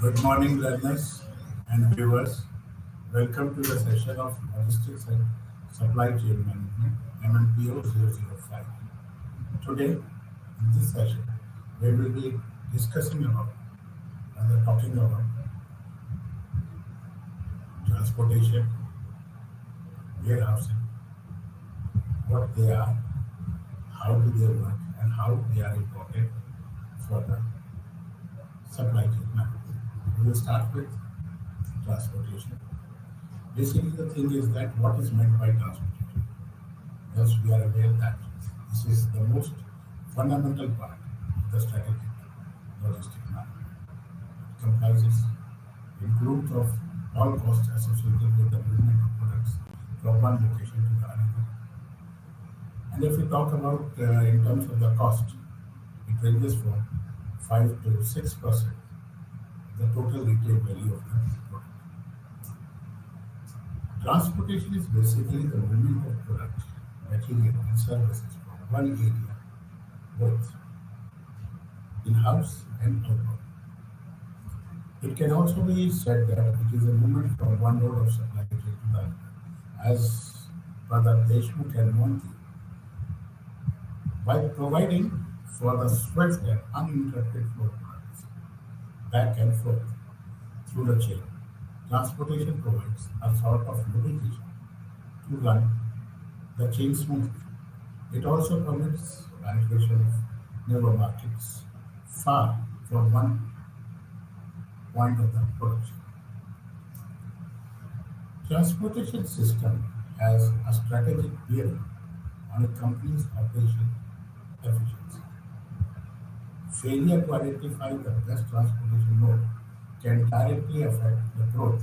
Good morning, learners and viewers. Welcome to the session of Logistics and Supply Chain Management, MNPO 005. Today, in this session, we will be discussing about and talking about transportation, warehousing, what they are, how do they work, and how they are important for the supply chain management. We will start with transportation. Basically, the thing is that what is meant by transportation? As we are aware that this is the most fundamental part of the strategic logistic management. It comprises includes of all costs associated with the movement of products from one location to the another. And if we talk about in terms of the cost, it ranges from 5 to 6% the total retail value of the product. Transportation is basically the movement of product, material, and services from one area, both in-house and outbound. It can also be said that it is a movement from one node of supply chain to the other. As Pradhan Deshmukh and Monty, by providing for the swift and uninterrupted flow of products back and forth through the chain, transportation provides a sort of lubrication to run the chain smoothly. It also permits penetration of newer markets far from one point of the production. Transportation system has a strategic bearing on a company's operation efficiency. Failure to identify the best transportation mode can directly affect the growth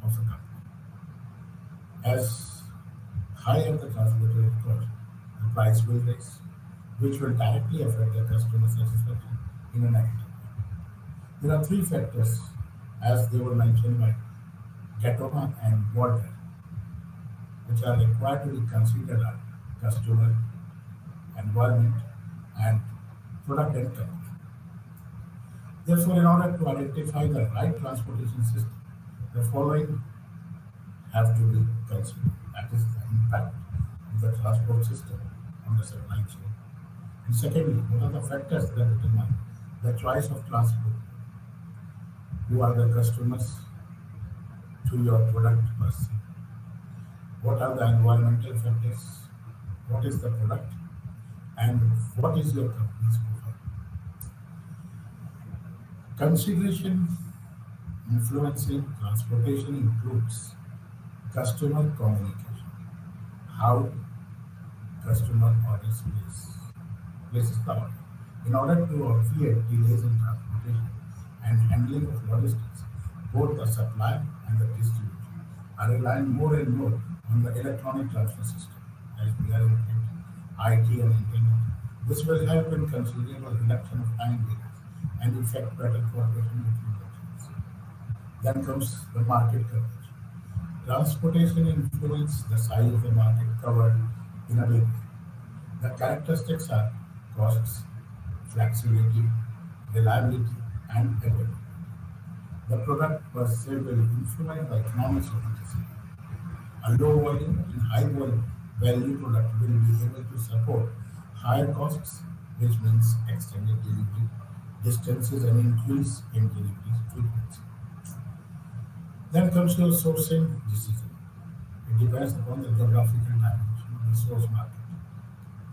of a company. As higher the transportation cost, the price will rise, which will directly affect the customer satisfaction in a negative way. There are three factors, as they were mentioned by Gatoma and Walter, which are required to be considered are customer, environment, and product and company. Therefore, in order to identify the right transportation system, the following have to be considered. That is the impact of the transport system on the supply chain. And secondly, what are the factors that determine the choice of transport? Who are the customers to your product per se? What are the environmental factors? What is the product? And what is your company's profile? Consideration influencing transportation includes customer communication, how customer places the order. In order to obviate delays in transportation and handling of logistics, both the supply and the distributor are relying more and more on the electronic transfer system as we are in IT and internet. This will help in considerable reduction of time delays and effect better cooperation between regions. Then comes the market coverage. Transportation influences the size of the market covered in a big way. The characteristics are costs, flexibility, reliability, and availability. The product per se will influence the economics of the city. A low volume and high volume value product will be able to support higher costs, which means extended delivery distances and increase in delivery frequency. Then comes your sourcing decision. It depends upon the geographical dimension of the source market.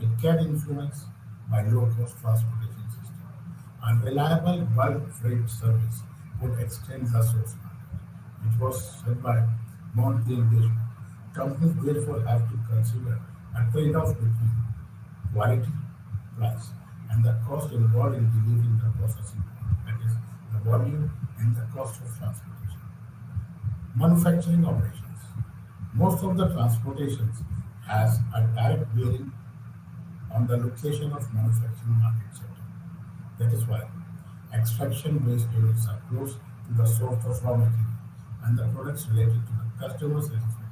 It can influence by low-cost transportation system. Unreliable bulk freight service would extend the source market. It was said by Monty and Deshmukh. Companies therefore have to consider a trade-off between quality, price, and the cost involved in delivering the processing point, that is, the volume and the cost of transportation. Manufacturing operations. Most of the transportations has a direct bearing on the location of manufacturing market sector. That is why extraction-based units are close to the source of raw material, and the products related to the customer satisfaction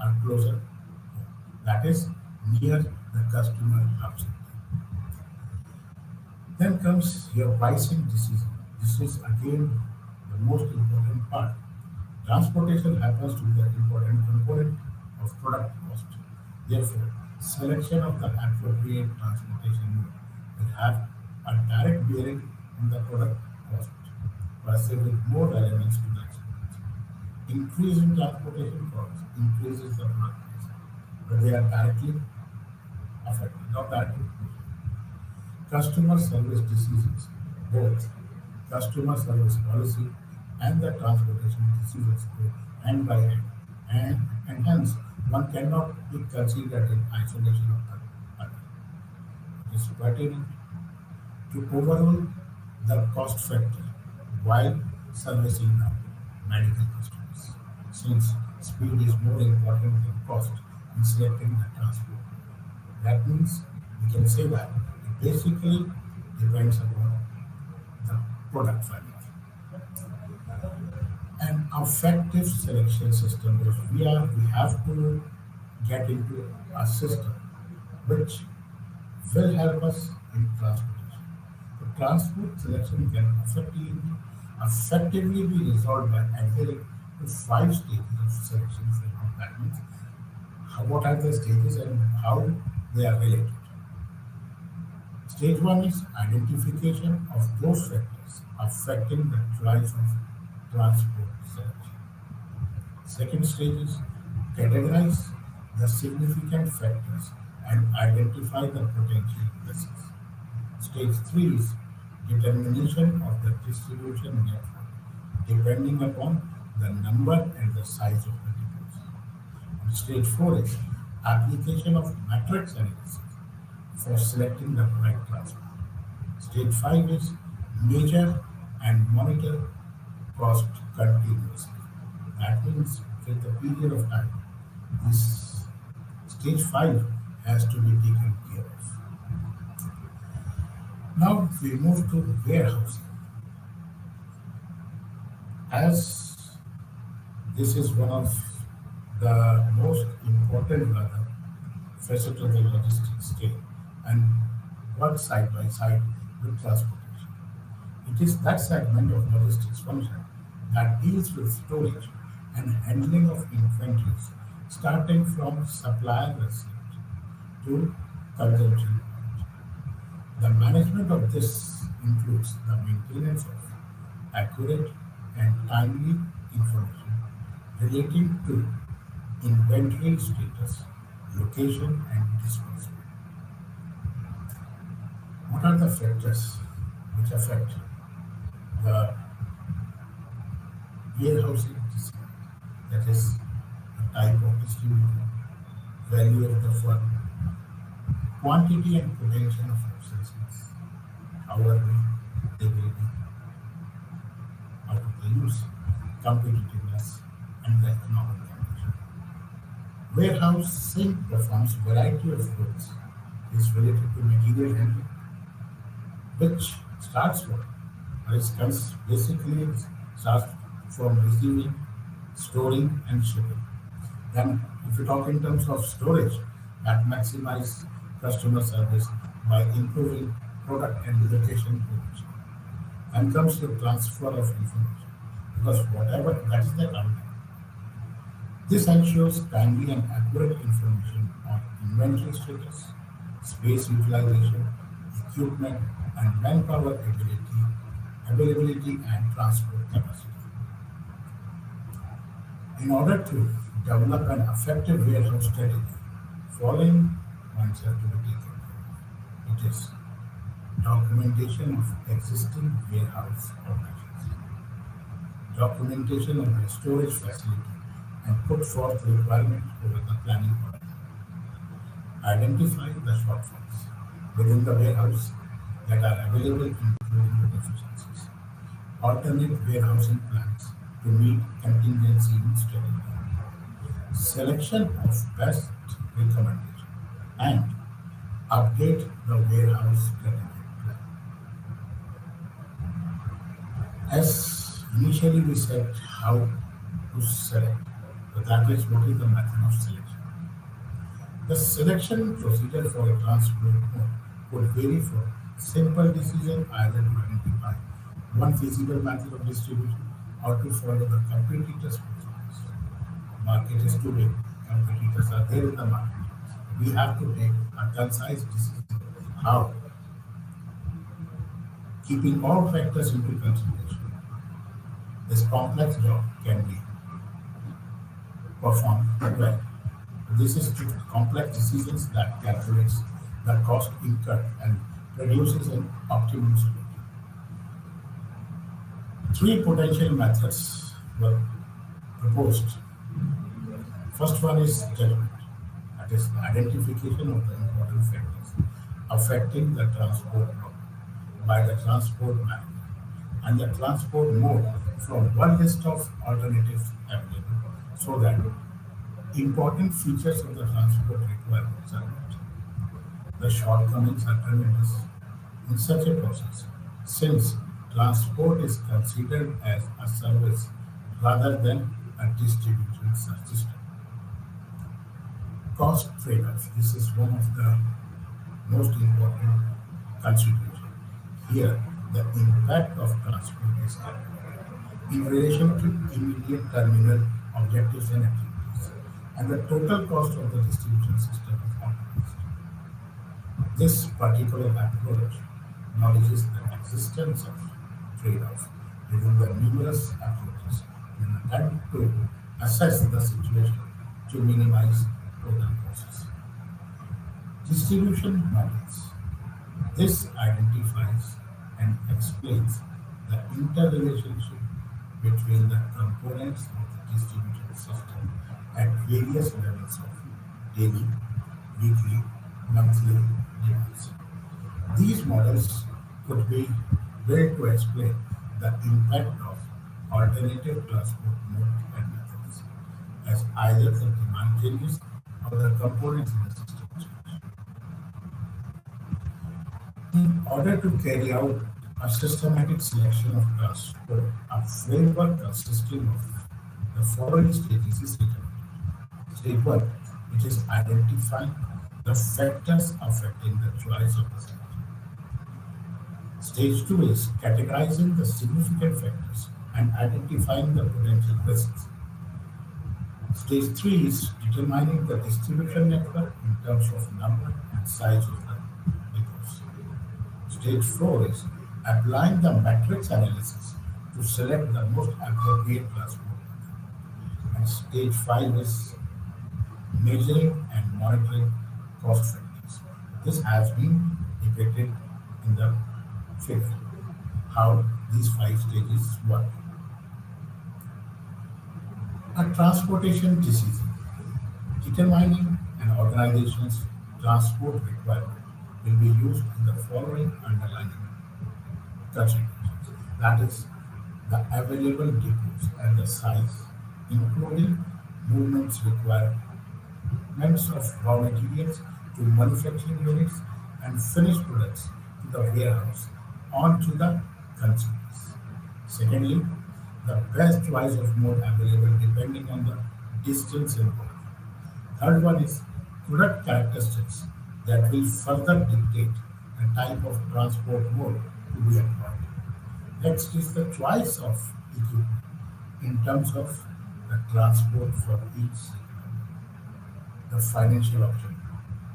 are closer, that is, near the customer hubs. Then comes your pricing decision. This is again the the most important part. Transportation happens to be an important component of product cost. Therefore, selection of the appropriate transportation mode will have a direct bearing on the product cost, with more relevance to the experience. Increase in transportation costs increases the product price, but they are directly affected, not directly. Customer service decisions, both customer service policy and the transportation decisions go hand by hand, and hence one cannot be considered in isolation of the other. It is pertinent to overrule the cost factor while servicing the medical customers, since speed is more important than cost in selecting the transport. That means we can say that it basically depends upon the product value. An effective selection system is we have to get into a system which will help us in transportation. So transport selection can effectively be resolved by adhering to five stages of selection framework. That means what are the stages and how they are related. Stage one is identification of those factors affecting the choice of transport selection. Second stage is categorize the significant factors and identify the potential risks. Stage three is determination of the distribution network depending upon the number and the size of the depots. And stage four is application of matrix analysis for selecting the right transport. Stage 5 is measure and monitor cost continuously. That means with the period of time, this stage 5 has to be taken care of. Now we move to warehousing. As this is one of the most important facets of the logistics scale and work side by side with transportation. It is that segment of logistics function that deals with storage and handling of inventories, starting from supplier receipt to consumption point. The management of this includes the maintenance of accurate and timely information relating to inventory status, location, and disbursement. What are the factors which affect the warehousing design? That is, the type of distributor, value of the firm, quantity and potential of obsolescence, how are they will be out of the use, competitiveness, and the economic condition. Warehousing performs variety of roles. It is related to material handling, which starts from, or is basically starts from receiving, storing, and shipping. Then, if you talk in terms of storage, that maximize customer service by improving product and location position. And comes the transfer of information, because whatever that is the content. This ensures timely and accurate information on inventory status, space utilization, equipment, and manpower availability and transport capacity. In order to develop an effective warehouse strategy, following points have to be taken care of. It is documentation of existing warehouse operations, documentation of the storage facility, and put forth requirements over the planning horizon. Identify the shortfalls within the warehouse that are available, including the deficiencies. Alternate warehousing plans to meet contingency strategy. Selection of best recommendation and update the warehouse strategic plan. As initially we said how to select, so that is what is the method of selection. The selection procedure for a transport mode could vary from simple decision either to identify one feasible method of distribution or to follow the competitors' performance. Market is too big. Competitors are there in the market. We have to take a concise decision how, keeping all factors into consideration, this complex job can be performed well. This is to complex decisions that calculates the cost incurred and produces an optimum solution. Three potential methods were proposed. First one is judgment, that is identification of the important factors affecting the transport mode by the transport manager and the transport mode from one list of alternatives available so that important features of the transport requirements are met. The shortcomings are tremendous in such a process since transport is considered as a service rather than a distributed system. Cost trade-off. This is one of the most important considerations. Here, the impact of transport is calculated in relation to immediate terminal objectives and activities, and the total cost of the distribution system is optimized. This particular approach acknowledges the existence of trade-off within the numerous approaches in an attempt to assess the situation to minimize total costs. Distribution models. This identifies and explains the interrelationship between the components of the distribution system at various levels of daily, weekly, monthly demands. These models could be built to explain the impact of alternative transport modes and methods as either the demand changes or the components in the system change. In order to carry out a systematic selection of transport, a framework consisting of the following stages is recommended. Stage 1, which is identifying the factors affecting the choice of the selection. Stage 2 is categorizing the significant factors and identifying the potential risks. Stage 3 is determining the distribution network in terms of number and size of the depots. Stage 4 is applying the matrix analysis to select the most appropriate transport method. And stage 5 is measuring and monitoring cost factors. This has been depicted in the figure, how these 5 stages work. A transportation decision. Determining an organization's transport requirement will be used in the following underlying considerations. That is, the available depots and the size, including movements requirements of raw materials to manufacturing units and finished products to the warehouse on to the consumers. Secondly, the best choice of mode available depending on the distance involved. Third one is product characteristics that will further dictate the type of transport mode to be employed. Next is the choice of equipment in terms of the transport for each segment. The financial option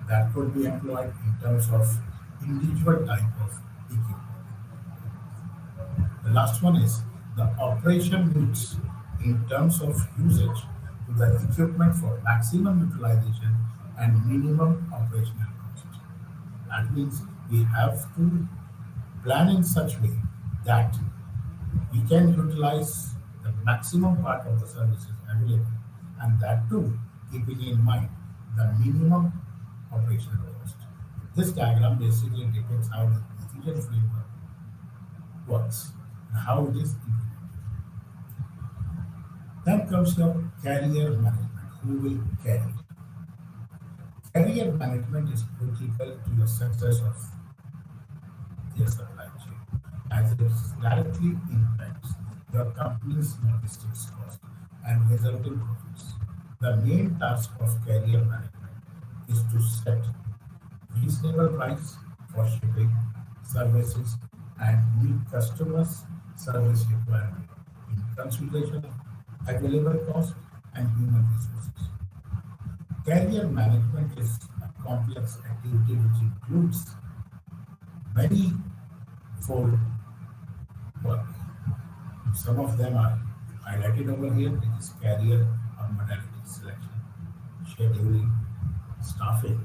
that could be employed in terms of individual type of equipment. The last one is the operation needs in terms of usage to the equipment for maximum utilization and minimum operational cost. That means we have to plan in such way that we can utilize the maximum part of the services available, and that too keeping in mind the minimum operational cost. This diagram basically depicts how the decision framework works and how it is implemented. Then comes your carrier management. Who will carry? Carrier management is critical to the success of their supply chain as it directly impacts your company's logistics cost and resulting profits. The main task of carrier management is to set reasonable price for shipping, services, and meet customers' service requirements in consideration of available cost and human resources. Career management is a complex activity which includes many fold work. Some of them are highlighted over here, which is career or modality selection, scheduling, staffing,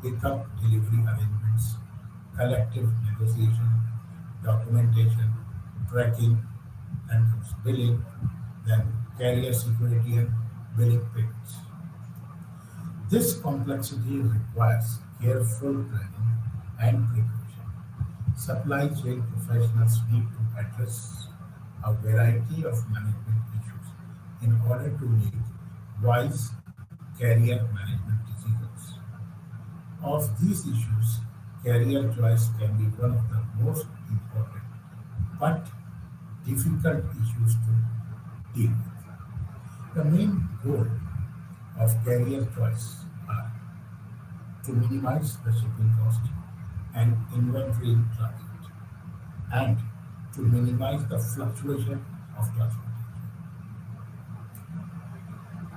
pickup delivery arrangements, collective negotiation, documentation, tracking, and billing, then career security and billing payments. This complexity requires careful planning and preparation. Supply chain professionals need to address a variety of management issues in order to make wise career management decisions. Of these issues, career choice can be one of the most important but difficult issues to deal with. The main goal of career choice are to minimize the shipping cost and inventory in transit, and to minimize the fluctuation of transportation.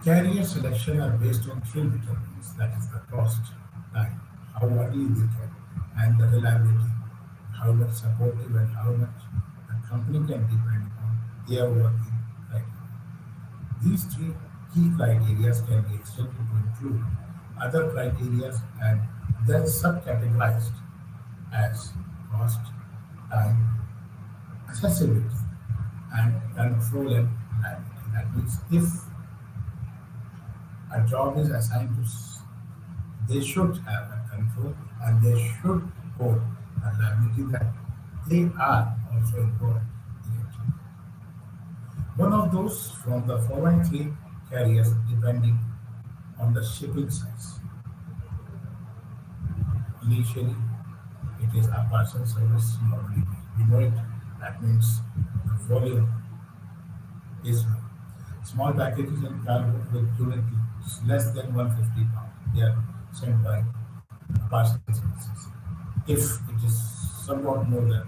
Carrier selection are based on three determinants, that is the cost, time, how early they can, and the reliability, how much supportive and how much the company can depend on their working criteria. These three key criteria can be extended to include other criteria and then subcategorized as cost, time, accessibility, and control and liability. That means if a job is assigned to, they should have a control and they should hold a liability that they are also involved in it. One of those from the following three carriers depending on the shipping size. Initially, it is a parcel service normally. We know it. That means the volume is low. Small packages and cargo with unit less than 150 pounds. They are sent by parcel services. If it is somewhat more than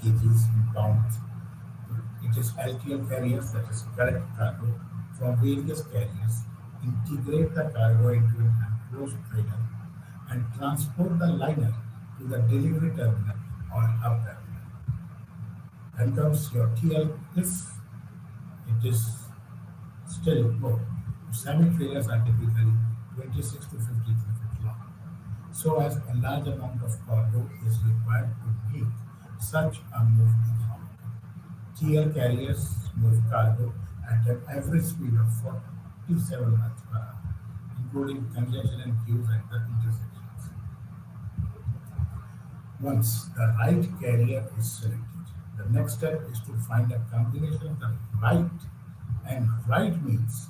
kgs in pounds, it is LTL carriers, that is collect cargo from various carriers, integrate the cargo into an enclosed trailer, and transport the liner to the delivery terminal or hub terminal. Then comes your TL if it is still low. Semi-trailers are typically 26 to 53 feet long. So as a large amount of cargo is required to make such a move economical. TL carriers move cargo at an average speed of 47 miles per hour, including congestion and queues at the intersections. Once the right carrier is selected, the next step is to find a combination of the right, and right means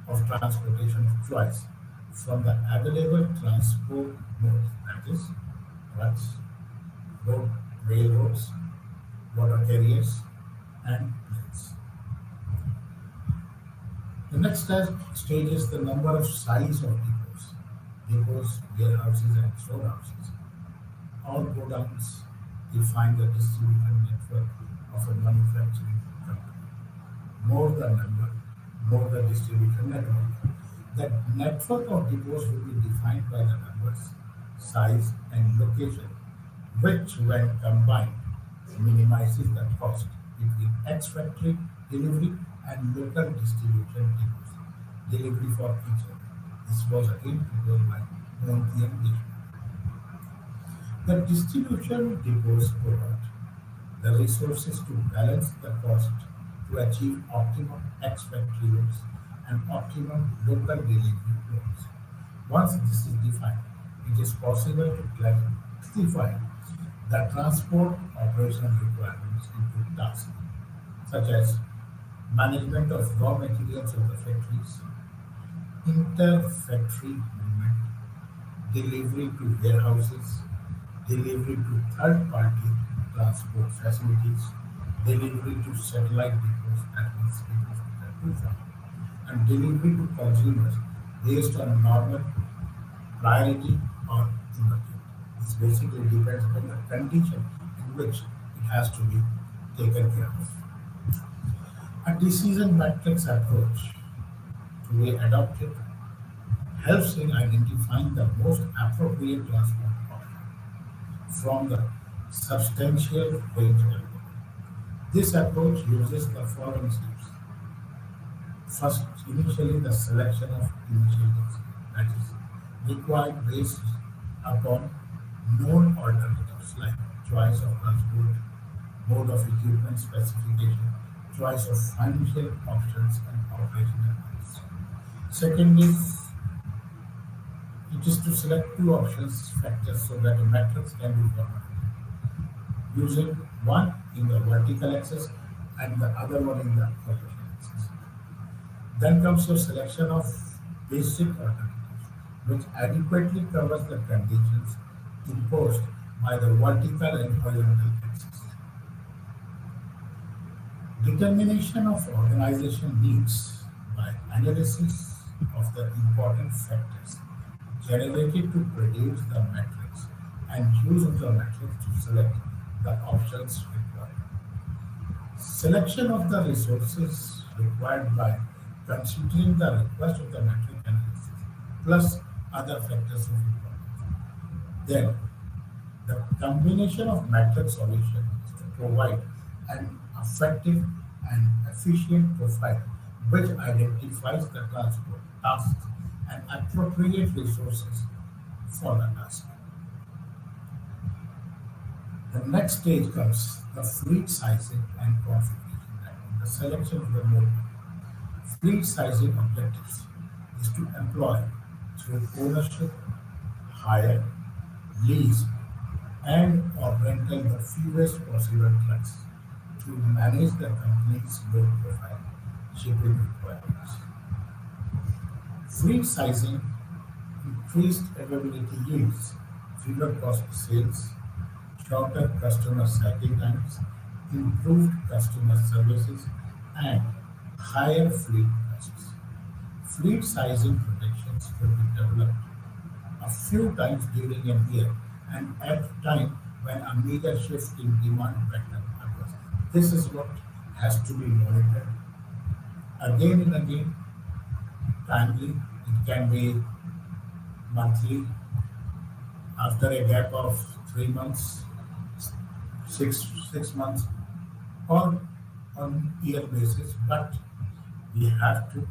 of transportation of choice from the available transport modes, that is, trucks, road, railroads, water carriers, and planes. The next stage is the number of size of depots, warehouses, and storehouses. All godowns define the distribution network of a manufacturing company. More the number, more the distribution network. The network of depots will be defined by the numbers, size, and location, which, when combined, minimizes the cost between ex-factory delivery and local distribution depots delivery for each other. This was again proposed by Monty and Dishman. The distribution depots provide the resources to balance the cost to achieve optimum ex-factory loads and optimum local delivery loads. Once this is defined, it is possible to classify the transport operational requirements into tasks such as management of raw materials of the factories, inter-factory movement, delivery to warehouses, delivery to third-party transport facilities, delivery to satellite depots, that means depots which are too far, and delivery to consumers based on normal, priority, or emergent. This basically depends on the condition in which it has to be taken care of. A decision matrix approach to be adopted helps in identifying the most appropriate transport option from the substantial range available. This approach uses the following steps. First, initially the selection of initiatives, that is, required based upon known alternatives like choice of transport, mode of equipment specification, choice of financial options, and operational needs. Second is it is to select two options factors so that a matrix can be formulated using one in the vertical axis and the other one in the horizontal axis. Then comes your selection of basic alternatives, which adequately covers the conditions imposed by the vertical and horizontal axis. Determination of organization needs by analysis of the important factors generated to produce the matrix and use of the matrix to select the options required. Selection of the resources required by considering the request of the matrix analysis plus other factors of importance. Then, the combination of matrix solutions is to provide an effective and efficient profile which identifies the transport tasks and appropriate resources for the task. The next stage comes the fleet sizing and configuration, that is the selection of the mode. Fleet sizing objectives is to employ through ownership, hire, lease, and or rental the fewest possible trucks to manage the company's load profile, shipping requirements. Fleet sizing increased availability yields, fewer cost sales, shorter customer cycle times, improved customer services, and higher fleet prices. Fleet sizing protections will be developed a few times during a year and at a time when a major shift in demand pattern occurs. This is what has to be monitored again and again, timely. It can be monthly, after a gap of 3 months, six months, or on year basis, but we have to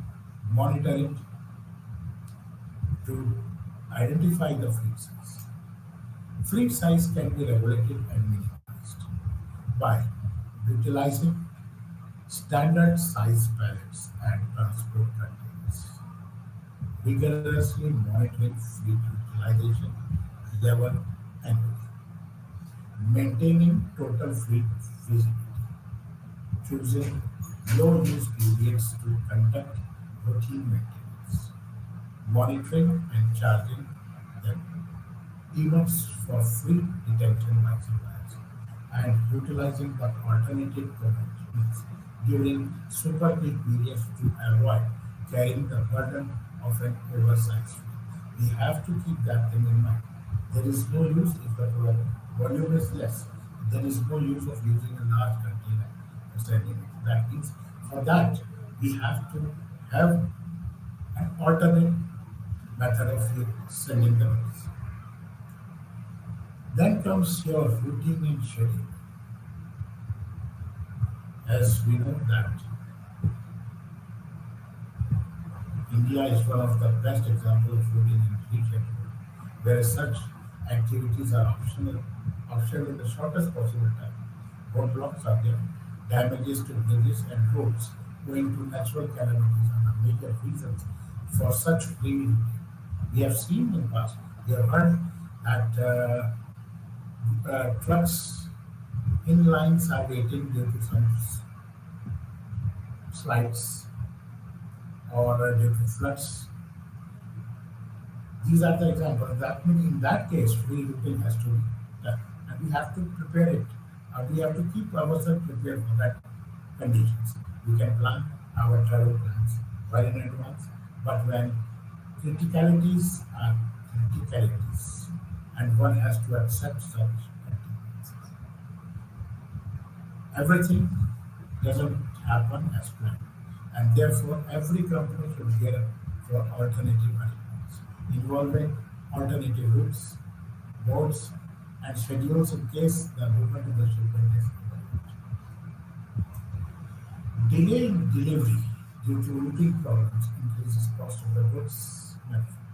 monitor it to identify the fleet size. Fleet size can be regulated and minimized by utilizing standard size pallets and transport containers, rigorously monitoring fleet utilization level annually, maintaining total fleet visibility, choosing low use periods to conduct routine maintenance, monitoring and charging them events for fleet detention by suppliers, and utilizing the alternative payment means during super peak periods to avoid carrying the burden of an oversized fleet. We have to keep that thing in mind. There is no use if the volume is less. There is no use of using a large container and sending it. That means for that we have to have an alternate method of sending the goods. Then comes your routing and scheduling. As we know that India is one of the best examples of routing and rescheduling, where such activities are optional in the shortest possible time. Roadblocks are there, damages to bridges and roads owing to natural calamities are the major reasons for such free routing. We have seen in the past, we have heard that trucks in lines are waiting due to some slides or due to floods. These are the examples. That means in that case, free routing has to be done, and we have to prepare it. We have to keep ourselves prepared for that conditions. We can plan our travel plans well in advance, but when criticalities are criticalities, and one has to accept such contingencies. Everything doesn't happen as planned. And therefore, every company should gear for alternative arrangements, involving alternative routes, boards, and schedules in case the movement of the shipment is delay in delivery due to routing problems increases cost of the goods manufactured.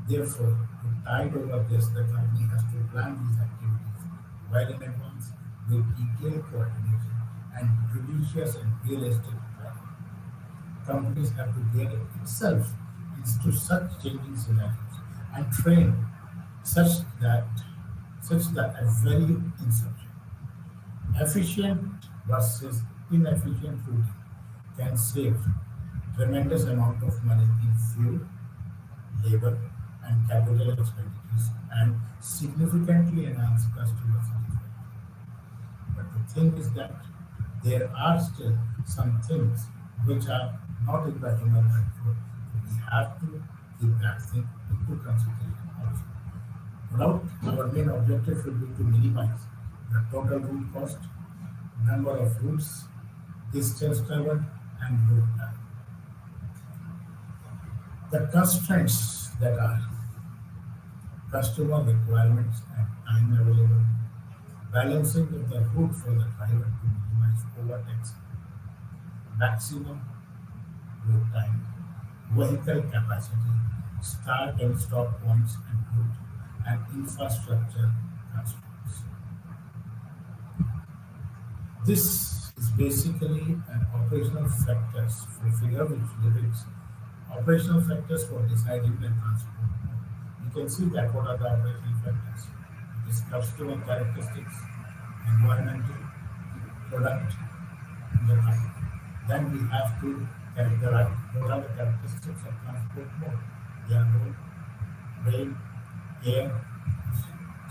Therefore, to tide over this, the company has to plan these activities well in advance with detailed coordination and judicious and realistic planning. Companies have to gear itself into such changing scenarios and train such that a very inception. Efficient versus inefficient routing can save tremendous amount of money in fuel, labor, and capital expenditures and significantly enhance customer satisfaction. But the thing is that there are still some things which are not in the human control. We have to keep that thing into consideration also. Now, our main objective should be to minimize the total route cost, number of routes, distance traveled, and route time. The constraints that are customer requirements and time available, balancing of the route for the driver to minimize overtaxing, maximum route time, vehicle capacity, start and stop points and route, and infrastructure constraints. This is basically an operational factors for figure which depicts operational factors for deciding the transport mode. You can see that what are the operational factors. It is customer characteristics, environmental, product, and the time. Then we have to characterize what are the characteristics of transport mode. They are road, rail, air,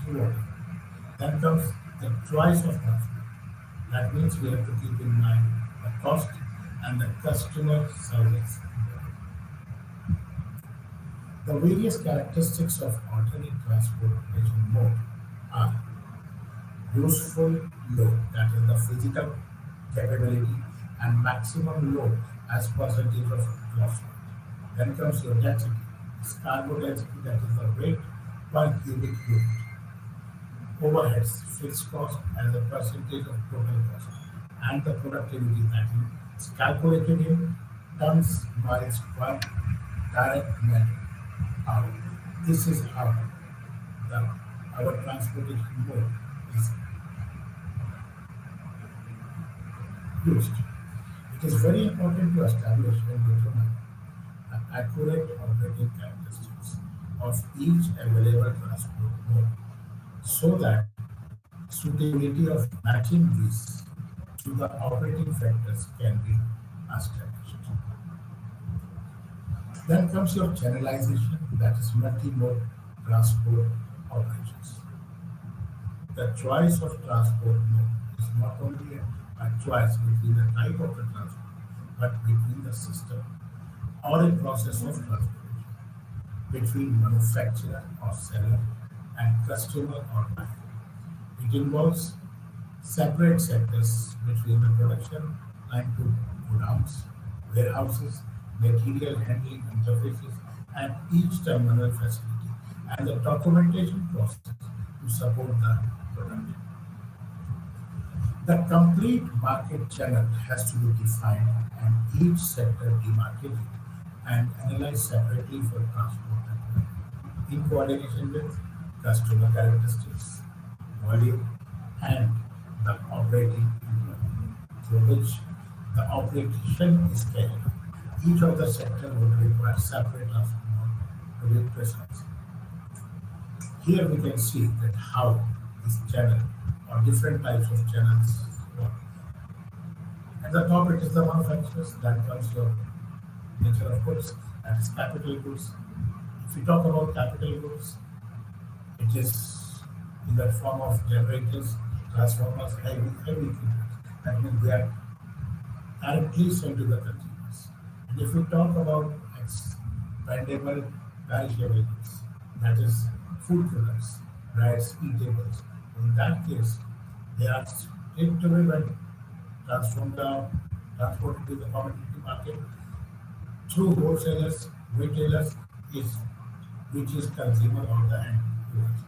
through water. Then comes the choice of transport. That means we have to keep in mind the cost and the customer service. The various characteristics of alternate transportation mode are useful load, that is the physical capability, and maximum load as percentage of gross weight. Then comes your density, it's cargo density, that is the weight per cubic foot. Overheads, fixed cost as a percentage of total cost, and the productivity that is calculated in tons miles per direct metric hour. This is how the, our transportation mode is used. It is very important to establish and determine the accurate operating characteristics of each available transport mode so that suitability of matching these to the operating factors can be established. Then comes your channelization, that is multi-mode transport operations. The choice of transport mode is not only a choice between the type of the transport, but between the system or a process of transportation, between manufacturer or seller and customer or buyer. It involves separate sectors between the production line to godowns, warehouses, material handling interfaces, and each terminal facility, and the documentation process to support the production. The complete market channel has to be defined and each sector demarcated and analyzed separately for transport network in coordination with customer characteristics, volume, and the operating environment through which the operation is carried out. Each of the sector would require separate transport to be precise. Here we can see that how this channel or different types of channels work. At the top it is the manufacturers, then comes your nature of goods, that is capital goods. If we talk about capital goods, it is in the form of generators, transformers, heavy equipment. That means they are directly sent to the consumers. And if we talk about expendable perishable goods, that is food products, rice, eatables, in that case, they are straightaway when transform the transport into the commodity market through wholesalers, retailers, is which is consumer or the end users.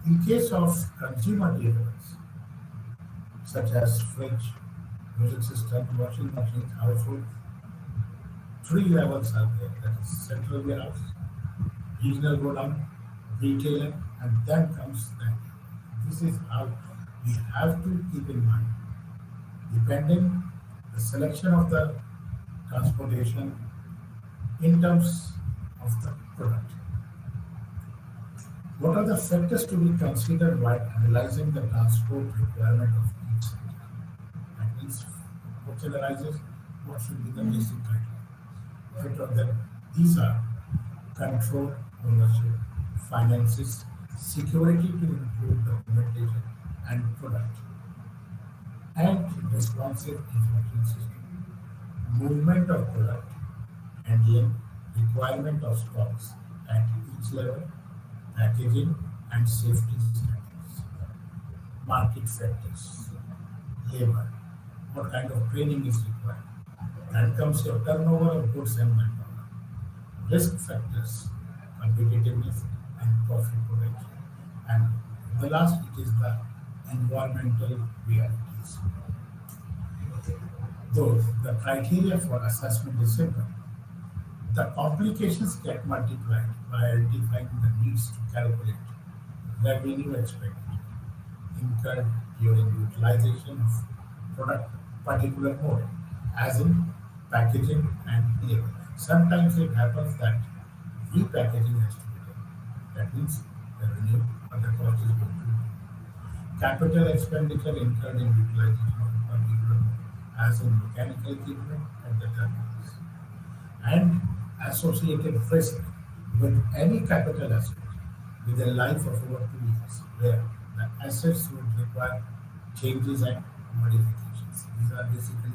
In case of consumer durables, such as fridge, music system, washing machine, household, three levels are there. That is central warehouse, regional godown, retailer, and then comes the end. This is how we have to keep in mind, depending the selection of the transportation in terms of the product. What are the factors to be considered while analyzing the transport requirement of each sector? That means question arises, what should be the basic criteria? Fit of them. These are control, ownership, finances, security to improve documentation and product, and responsive information system, movement of product, handling, requirement of stocks at each level, packaging and safety standards, market factors, labor, what kind of training is required. Then comes your turnover of goods and manpower, risk factors, competitiveness and profit potential. And the last, it is the environmental realities. Though the criteria for assessment is simple, the complications get multiplied by identifying the needs to calculate revenue expected incurred during utilization of product particular mode, as in packaging and labor. Sometimes it happens that repackaging has to be done. That means revenue or the cost is going to capital expenditure incurred in utilization of a particular mode, as in mechanical equipment at the terminals, and associated risk with any capital asset with a life of over 2 years, where the assets would require changes and modifications. These are basically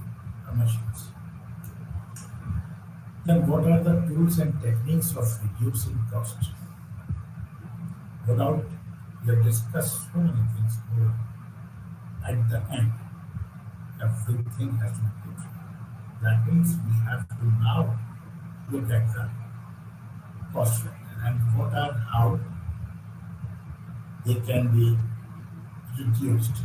commercials. Then, what are the tools and techniques of reducing costs? No doubt, we have discussed so many things. But at the end, everything has to be put. That means we have to now look at the cost factor and what are how they can be reduced.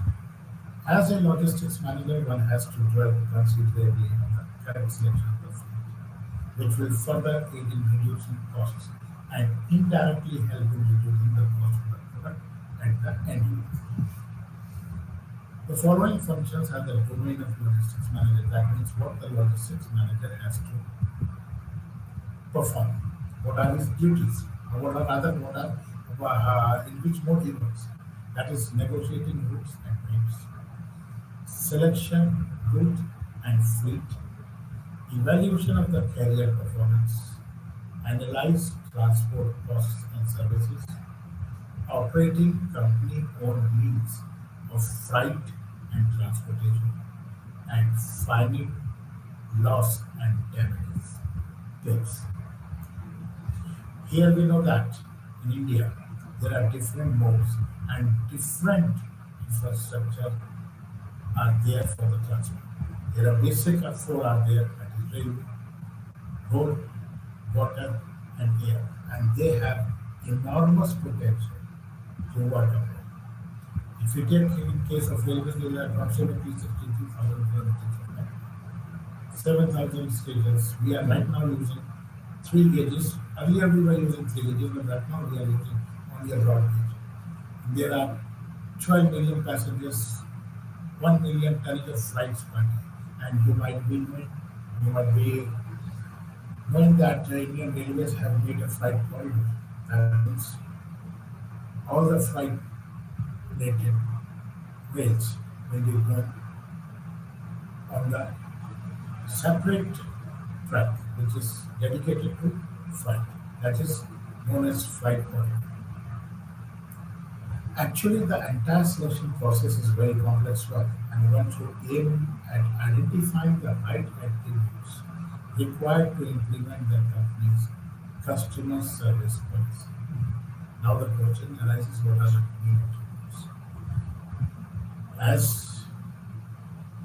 As a logistics manager, one has to dwell considerably on the correct selection of the fleet, which will further aid in reducing costs and indirectly help in reducing the cost of the product at the end user. The following functions are the domain of logistics manager. That means what the logistics manager has to perform. What are his duties? Or what are in which mode he works? That is negotiating routes and rates, selection, route and fleet, evaluation of the carrier performance, analyze transport costs and services, operating company-owned means of freight and transportation, and finally, loss and damages. Claims. Here we know that in India there are different modes and different infrastructure are there for the transport. There are basic four are there, that is railway, road, water, and air, and they have enormous potential to work upon. If you take in case of railways, there are approximately 62,000 kilometers of line, 7,000 stations. We are right now using three gauges. Earlier we were using three gauges, but right now we are using only a broad gauge. There are 12 million passengers, 1 million tonnage of flights per day. And you might be knowing that Indian Railways have made a flight corridor. That means all the flight related rails will be run on the separate track which is dedicated to flight. That is known as flight corridor. Actually, the entire selection process is very complex work, and one should aim at identifying the right attributes required to implement the company's customer service policy. Now the question arises, what are the main attributes? As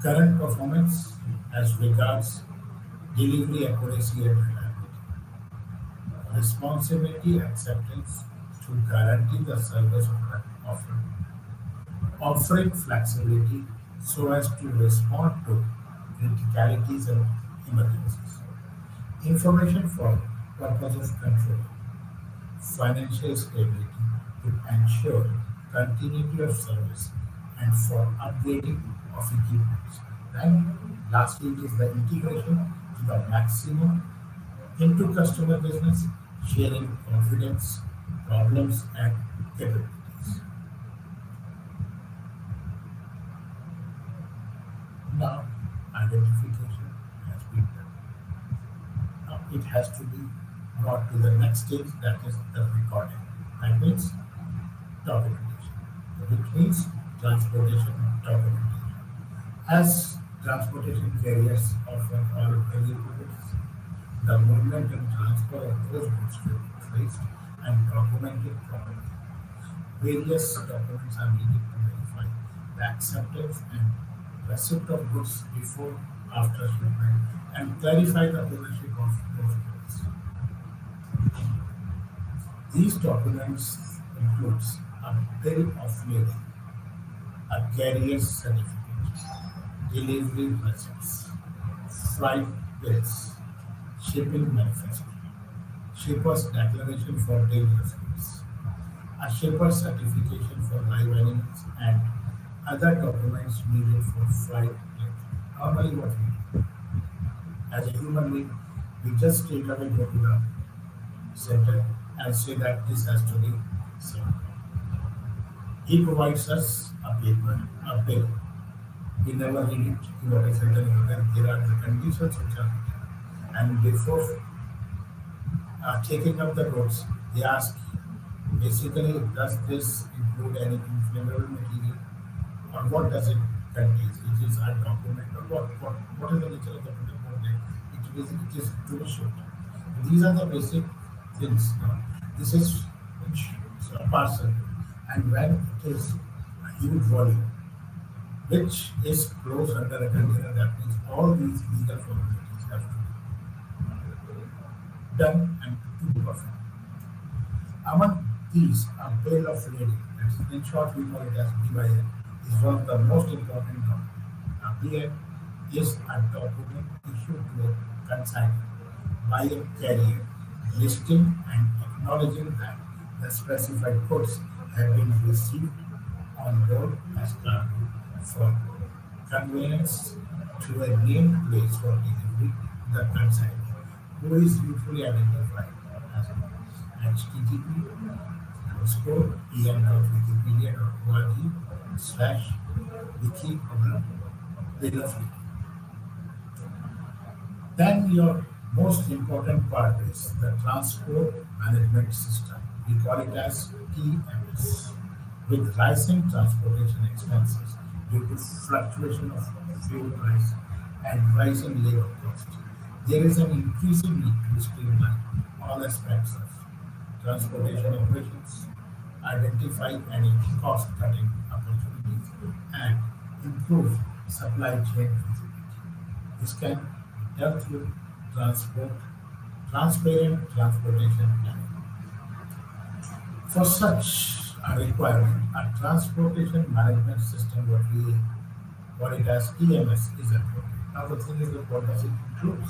Current performance as regards delivery accuracy and reliability, responsibility acceptance to guarantee the service offered, offering flexibility so as to respond to criticalities and emergencies, information for purpose of control, financial stability to ensure continuity of service and for upgrading of equipment. Then lastly it is the integration to the maximum into customer business, sharing confidence, problems and capabilities. Now identification has been done. Now it has to be brought to the next stage, that is the recording. That means documentation, which means transportation documentation. As transportation carriers often are heavy goods, the movement and transfer of those goods should be traced and documented properly. Various documents are needed to verify the acceptance and receipt of goods before, after shipment, and clarify the ownership of those goods. These documents includes a bill of lading, a carrier's certificate, delivery receipts, flight bills, shipping manifesto, shipper's declaration for dangerous goods, a shipper's certification for live animals, and other documents needed for flight planning. Normally, what we do as a human being, we just straight away go to the center and say that this has to be sent. He provides us a paper, a bill. We never read it. What is written over there? There are the conditions which are written. And before taking up the goods, they ask basically, does this include any inflammable material or what does it contain? It is a document or what is the nature of the document? It is to be shown. These are the basic things. This is a parcel, and when it is a huge volume, which is closed under a container, that means all these legal formalities have to be done and to be performed. Among these, a bill of lading, that's in short we call it as BIL, is one of the most important documents. A BIL is a document issued to a consignor by a carrier listing and acknowledging that the specified goods have been received on board as cargo for conveyance to a named place for delivery, the consignor, who is usually identified as HTTP em.wikipedia.org slash wiki bill of lading. Then your most important part is the transport management system. We call it as TMS. With rising transportation expenses due to fluctuation of fuel price and rising labor cost, there is an increasing need to streamline all aspects of transportation operations, identify any cost-cutting opportunities, and improve supply chain visibility. This can be done through transport, transparent transportation planning. For such a requirement, a transportation management system, what we call it as TMS, is appropriate. Now the thing is that what does it include?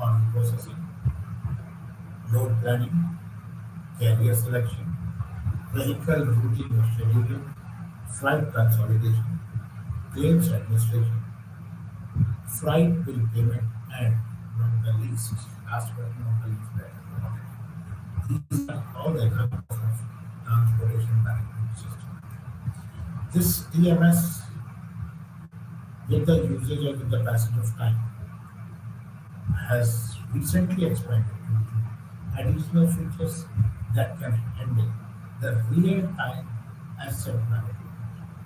On processing, load planning, carrier selection, vehicle routing or scheduling, flight consolidation, claims administration, flight bill payment, and not the least, last but not the least, these are all the examples of transportation management system. This TMS, with the usage or with the passage of time, has recently expanded into additional features that can handle the real-time asset management.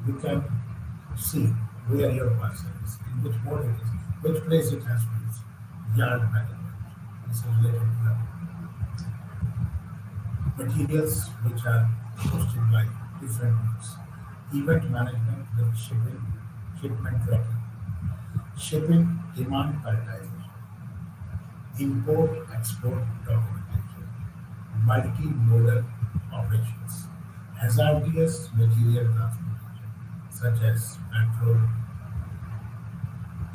You can see where your parcel is, in which mode it is, which place it has reached, yard management. This is related to the materials which are posted by different modes, event management with shipping, shipment tracking, shipping demand prioritization, import-export documentation, multimodal operations, hazardous material transportation, such as petrol,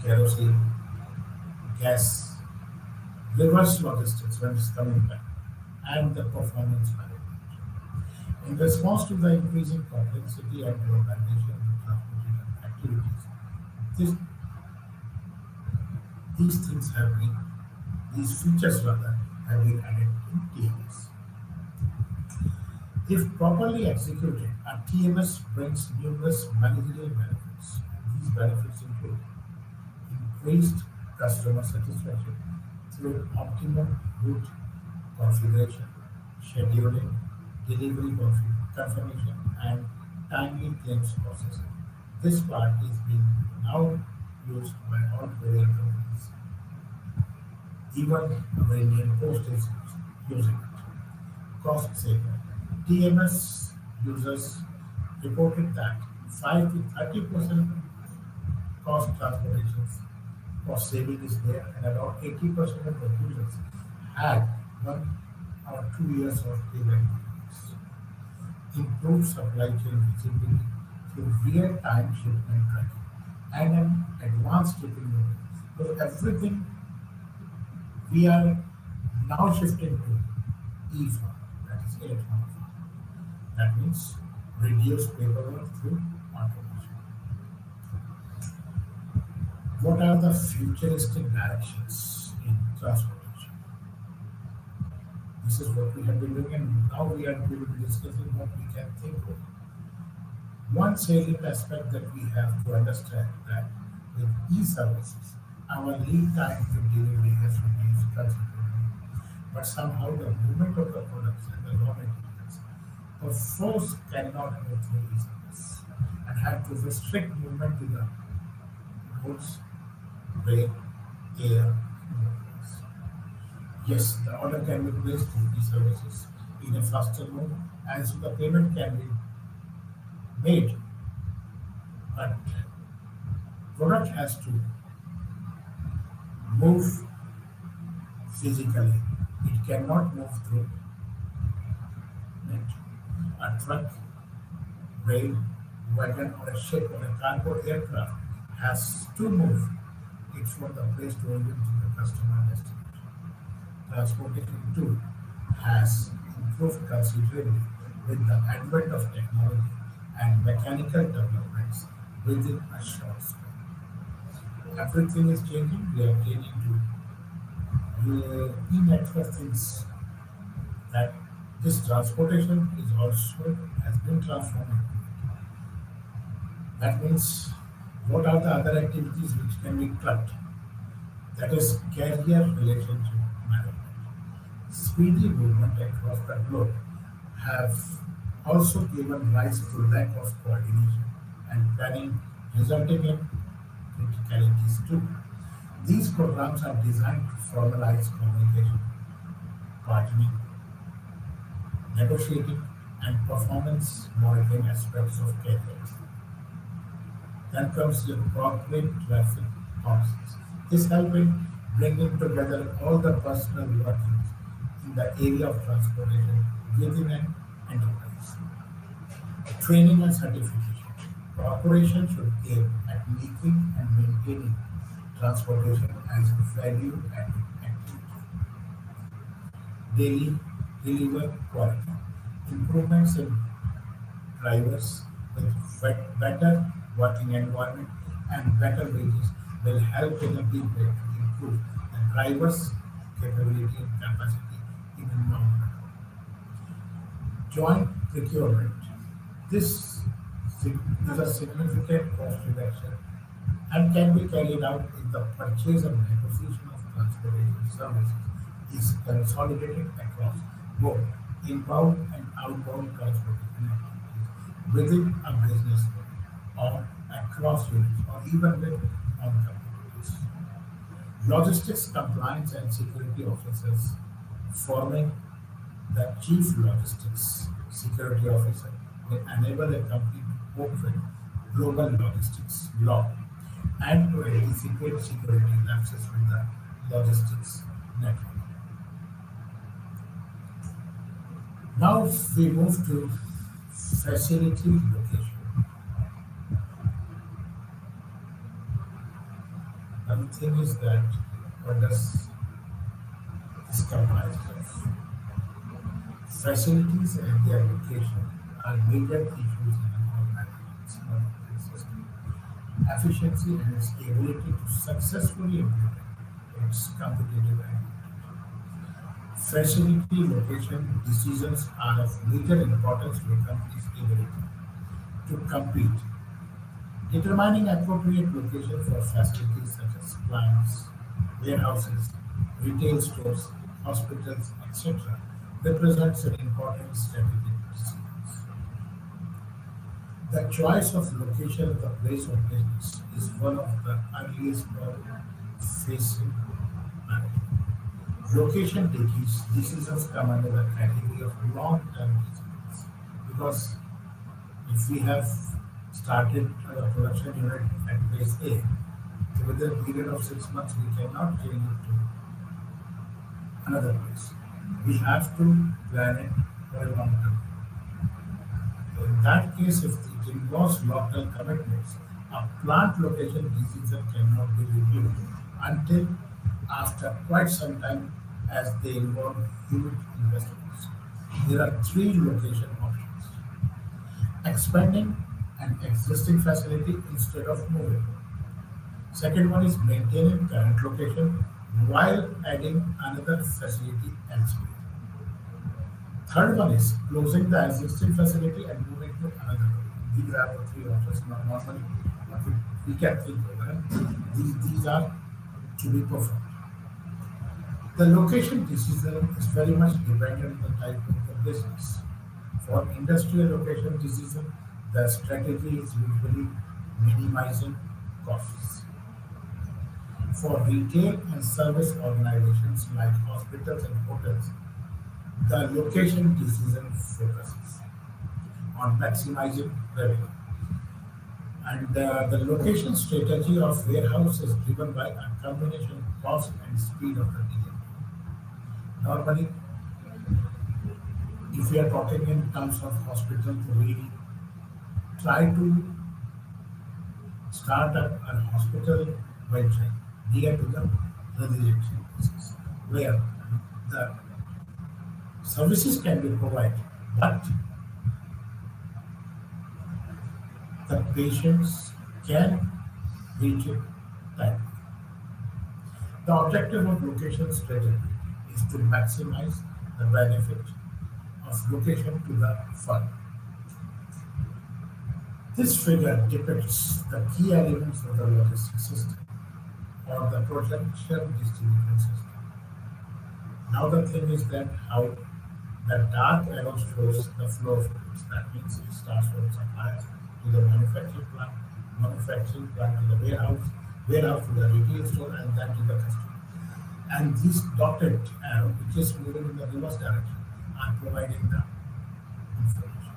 kerosene, gas, reverse logistics when it's coming back, and the performance management. In response to the increasing complexity and globalization of transportation activities, this, these things have been, these features rather, have been added in TMS. If properly executed, a TMS brings numerous managerial benefits. These benefits include increased customer satisfaction through optimum route configuration, scheduling, delivery confirmation, and timely claims processing. This part is being now used by all courier companies. Even our Indian Post is using it. Cost saving. TMS users reported that 5 to 30% cost transportations cost saving is there, and around 80% of the users had 1 or 2 years of payback periods. Improve supply chain visibility through real-time shipment tracking and an advanced shipping model. So everything we are now shifting to e-farm, that is electronic farm. That means reduce paperwork through automation. What are the futuristic directions in transportation? This is what we have been doing, and now we will be discussing what we can think of. One salient aspect that we have to understand that with e-services, our lead time to delivery has reduced considerably, but somehow the movement of the products and the raw materials, the force cannot move through e-service and have to restrict movement to the roads, rail, air, and waterways. Yes, the order can be placed through e-services in a faster mode, and so the payment can be made, but product has to move physically. It cannot move through it. A truck, rail, wagon, or a ship or a cargo aircraft has to move it from the place to origin to the customer destination. Transportation too has improved considerably with the advent of technology and mechanical developments within a short span. Everything is changing. We are changing to e-network things that this transportation is also has been transformed. That means what are the other activities which can be tracked? That is carrier relationship management. Speedy movement across the globe have also given rise to lack of coordination and planning, resulting in criticalities too. These programs are designed to formalize communication, partnering, negotiating, and performance monitoring aspects of carriers. Then comes the corporate traffic policies. This helps in bringing together all the personal workings in the area of transportation within an enterprise. Training and certification. Corporations should aim at making and maintaining transportation as a value-added activity. Daily deliver quality. Improvements in drivers with better working environment and better wages will help in a big way to improve the drivers' capability and capacity in the long run. Joint procurement. This is a significant cost reduction and can be carried out if the purchase and negotiation of transportation services is consolidated across both inbound and outbound transportation activities within a business unit or across units or even with non-competitors. Logistics compliance and security officers forming the chief logistics security officer will enable a company to cope with global logistics law. and to anticipate security lapses with the logistics network. Now we move to facility location. Now the thing is that what does this comprise of? Facilities and their location are major issues in an organization's system. Efficiency and its ability to successfully implement its competitive advantage. Facility location decisions are of major importance to a company's ability to compete. Determining appropriate location for facilities such as plants, warehouses, retail stores, hospitals, etc., represents an important strategic decision. The choice of location of the place of business is one of the earliest problem-facing management. Location decisions come under the category of long-term decisions because if we have started a production unit at place A, within a period of 6 months we cannot change it to another place. We have to plan it for a long term. In that case, if it involves long-term commitments, a plant location decision cannot be reviewed until after quite some time as they involve huge investments. There are three location options: expanding an existing facility instead of moving. Second one is maintaining current location while adding another facility elsewhere. Third one is closing the existing facility and moving to another one. These are the three options. Normally, what we can think of. These are to be performed. The location decision is very much dependent on the type of the business. For industrial location decision, the strategy is usually minimizing costs. For retail and service organizations like hospitals and hotels, the location decision focuses on maximizing revenue. And the location strategy of warehouse is driven by a combination of cost and speed of the delivery. Normally, if we are talking in terms of hospital, we try to start up a hospital venture near to the residential places where the services can be provided, but the patients can reach it timely. The objective of location strategy is to maximize the benefit of location to the fund. This figure depicts the key elements of the logistics system or the production distribution system. Now the thing is that how the dark arrow shows the flow of goods. That means it starts from suppliers to the manufacturing plant to the warehouse to the retail store, and then to the customer. And this dotted arrow, which is moving in the reverse direction, are providing the information.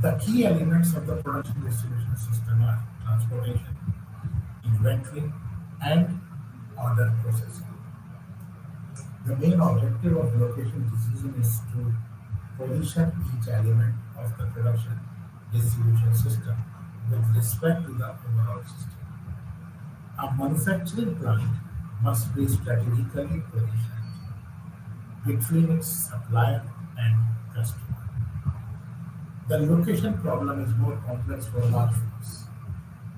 The key elements of the production distribution system are transportation, inventory, and order processing. The main objective of location decision is to position each element of the production distribution system with respect to the overall system. A manufacturing plant must be strategically positioned between its supplier and customer. The location problem is more complex for large firms.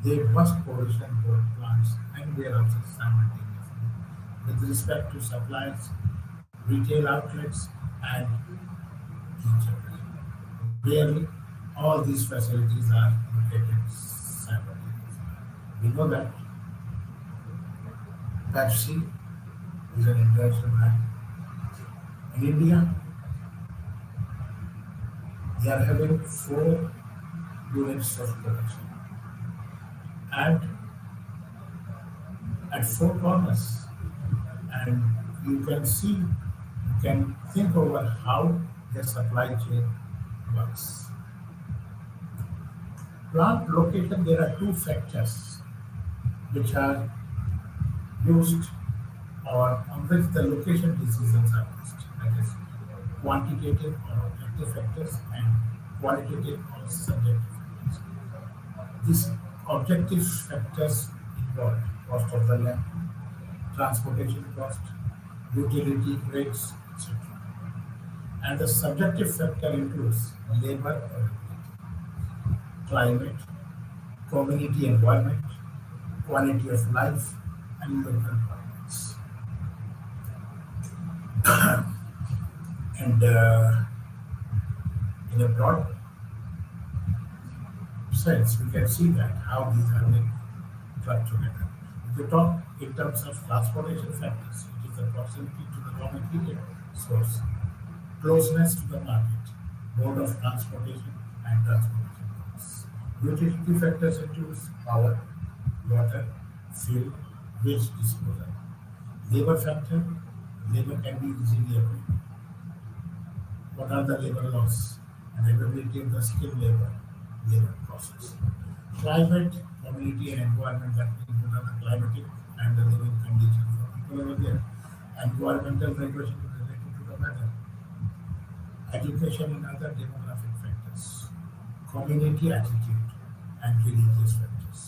They must position both plants and warehouses simultaneously with respect to suppliers, retail outlets, and each other. Rarely, all these facilities are located simultaneously. We know that Pepsi is an international brand. In India, they are having 4 units of production. And at 4 corners, and you can see, you can think over how their supply chain works. Plant location, there are two factors which are used or on which the location decisions are based. That is quantitative or objective factors and qualitative or subjective factors. These objective factors involve cost of the land, transportation cost, utility rates, etc. And the subjective factor includes labor availability, climate, community environment, quality of life, and local governance. And in a broad sense, we can see that how these are linked clubbed together. If you talk in terms of transportation factors, it is the proximity to the raw material source, closeness to the market, mode of transportation, and transportation costs. Utility factors include power, water, fuel, waste disposal. Labor factor, labor can be easily available. What are the labor laws and availability of the skilled labor, labor costs. Climate, community, and environment that include the climatic and the living conditions of people over there. Environmental regulation related to the weather, education and other demographic factors, community attitude and religious factors.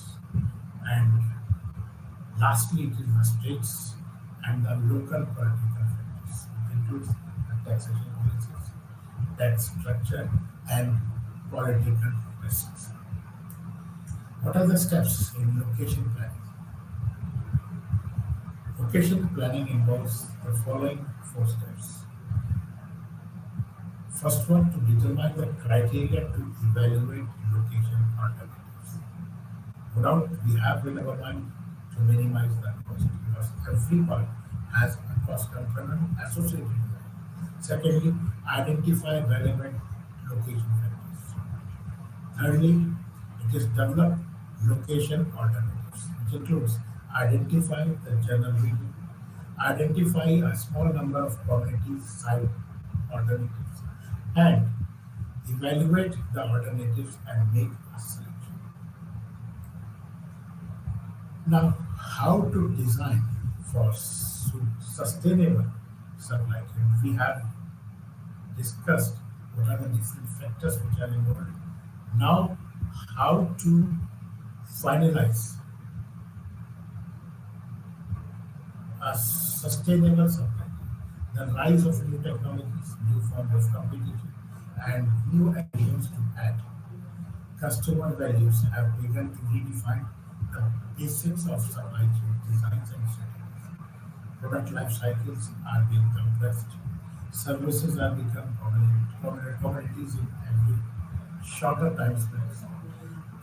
And lastly, it is the states and the local political factors. It includes the taxation policies, tax structure, and political risks. What are the steps in location planning? Location planning involves the following four steps. First one, to determine the criteria to evaluate location alternatives. No doubt we have in our mind to minimize the cost because every part has a cost component associated with it. Secondly, identify relevant location factors. Thirdly, it is develop location alternatives, which includes identify the general region, identify a small number of community site alternatives, and evaluate the alternatives and make a selection. Now, how to design for sustainable supply chain? We have discussed what are the different factors which are involved. Now, how to finalize a sustainable supply chain. The rise of new technologies, new forms of competition, and new additions to add. Customer values have begun to redefine the basics of supply chain designs and strategies. Product life cycles are being compressed. Services are become commodities in every shorter time spans.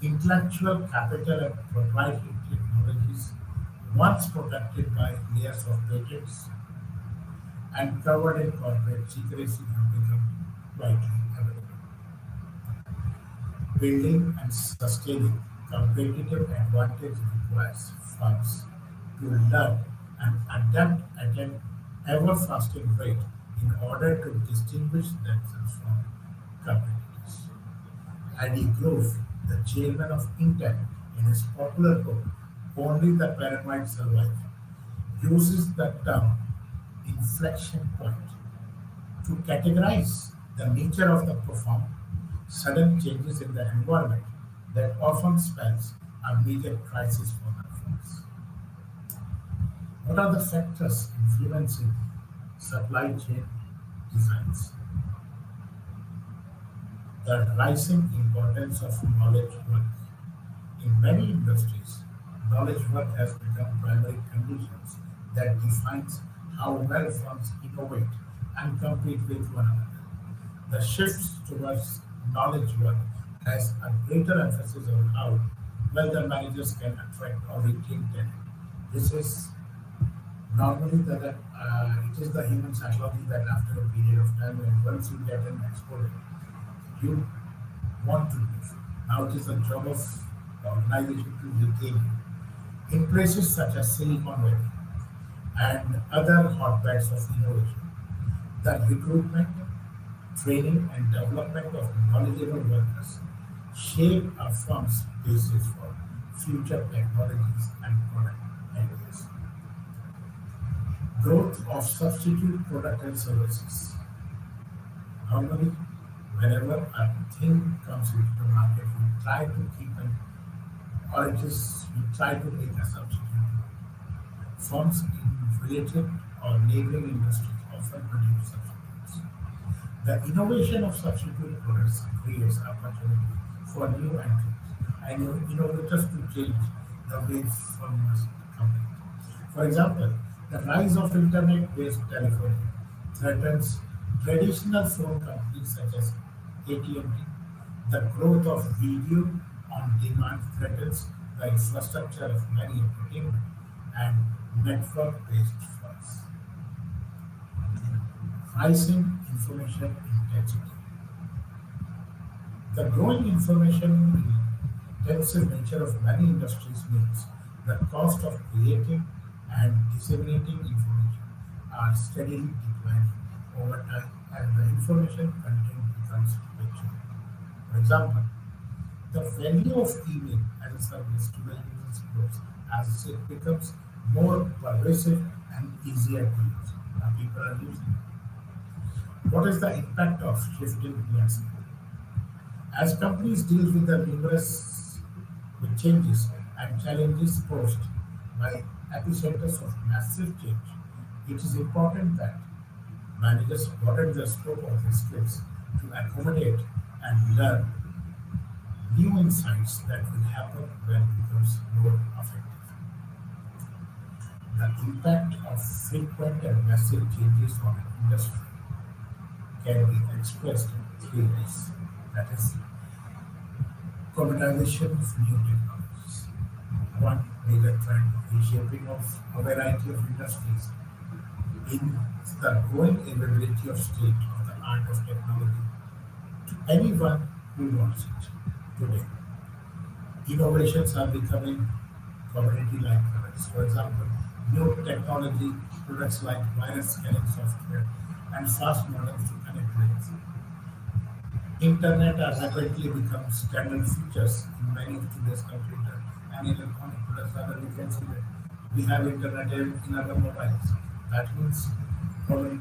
Intellectual capital and proprietary technologies, once protected by layers of patents and covered in corporate secrecy, have become widely available. Building and sustaining competitive advantage requires firms to learn and adapt at an ever faster rate in order to distinguish themselves from competitors. Eddie Grove, the chairman of Intel, in his popular book Only the Paranoid Survive, uses the term inflection point to categorize the nature of the profound, sudden changes in the environment that often spells a major crisis for the firms. What are the factors influencing supply chain designs? The rising importance of knowledge work. In many industries, knowledge work has become primary conditions that defines how well firms innovate and compete with one another. The shift towards knowledge work has a greater emphasis on how well the managers can attract or retain talent. This is normally it is the human psychology that after a period of time, when once you get an exposure, you want to live. Now it is the job of the organization to retain you. In places such as Silicon Valley and other hotbeds of innovation, the recruitment, training, and development of knowledgeable workers shape a firm's basis for future technologies and product areas. Growth of substitute product and services. Normally, whenever a thing comes into the market, we try to keep an or it is we try to make a substitute. Firms in related or neighboring industries often produce substitutes. The innovation of substitute products creates opportunity for new entrants and innovators to change the way firms compete. For example, the rise of internet-based telephony threatens traditional phone companies such as AT&T. The growth of video on demand threatens the infrastructure of many entertainment and network-based firms. Rising information intensity. The growing information intensive nature of many industries means the cost of creating and disseminating information are steadily declining over time as the information content becomes richer. For example, the value of email as a service to the users grows as it becomes more pervasive and easier to use. Now people are using it. What is the impact of shifting landscape? As companies deal with the numerous with changes and challenges posed by epicenters of massive change, it is important that managers broaden the scope of their skills to accommodate and learn new insights that will happen when it becomes more effective. The impact of frequent and massive changes on an industry can be expressed in three ways. That is, commoditization of new technologies. One major trend reshaping of a variety of industries in the growing availability of state of the art of technology to anyone who wants it today. Innovations are becoming commodity-like products. For example, new technology products like virus scanning software and fast modems to connect with Internet are rapidly become standard features in many of today's computers and electronic products. Rather, we can see that we have internet in our mobiles. That means probably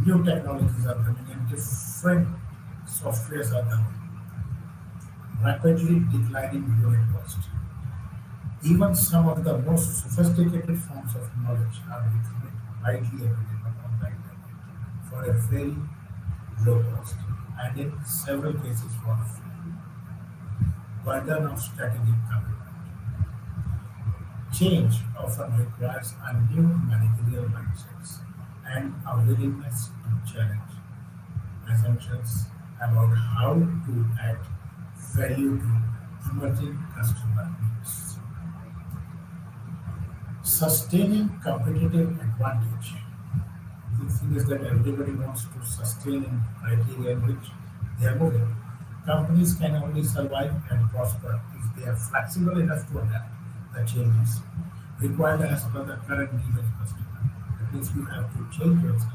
new technologies are coming and different softwares are coming. Rapidly declining unit cost. Even some of the most sophisticated forms of knowledge are becoming widely available on the internet for a very low cost and in several cases for free. Burden of strategic commitment. Change often requires a new managerial mindset and a willingness to challenge assumptions about how to add value to emerging customer needs. Sustaining competitive advantage. The thing is that everybody wants to sustain in criteria in which they are moving. Companies can only survive and prosper if they are flexible enough to adapt the changes required as per the current need of the customer. That means you have to change yourself.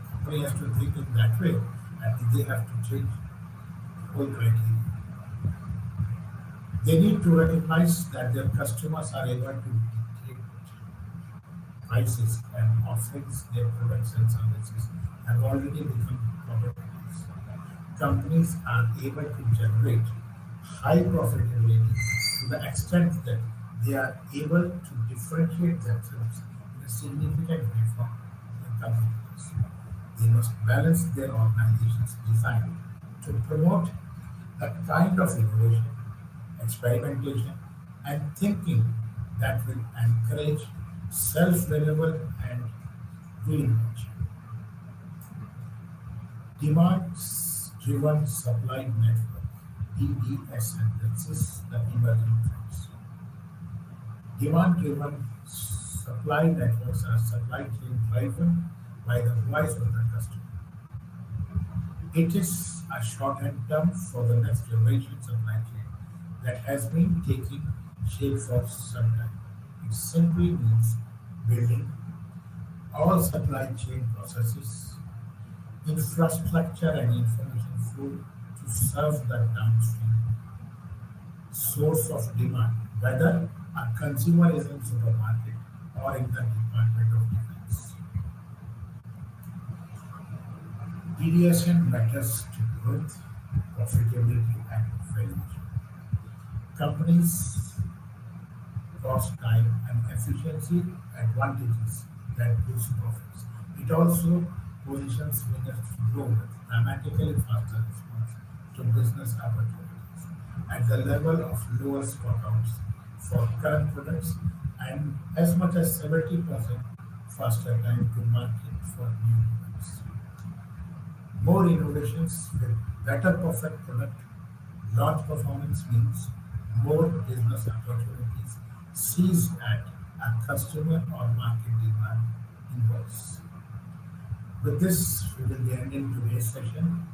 The company has to think in that way, and they have to change whole criteria. They need to recognize that their customers are able to dictate prices and offerings their products and services have already become commodities. Companies are able to generate high profitability to the extent that they are able to differentiate themselves in a significant way from their competitors. They must balance their organization's design to promote the kind of innovation, experimentation, and thinking that will encourage self-renewal and reinvention. Demand-driven supply network (DDS) addresses the emerging trends. Demand-driven supply networks are supply chain driven by the voice of the customer. It is a shorthand term for the next generation supply chain that has been taking shape for some time. It simply means building all supply chain processes, infrastructure, and information flow to serve the downstream source of demand whether a consumer is in supermarket or in the Department of Defense. Deviation matters to growth, profitability, and valuation. Companies cost time and efficiency advantages that boost profits. It also positions winners to grow with dramatically faster response to business opportunities at the level of lower stockouts for current products and as much as 70% faster time to market for new products. More innovations with better perfect product launch performance means more business opportunities seized at a customer or market demand invoice. With this, we will be ending today's session.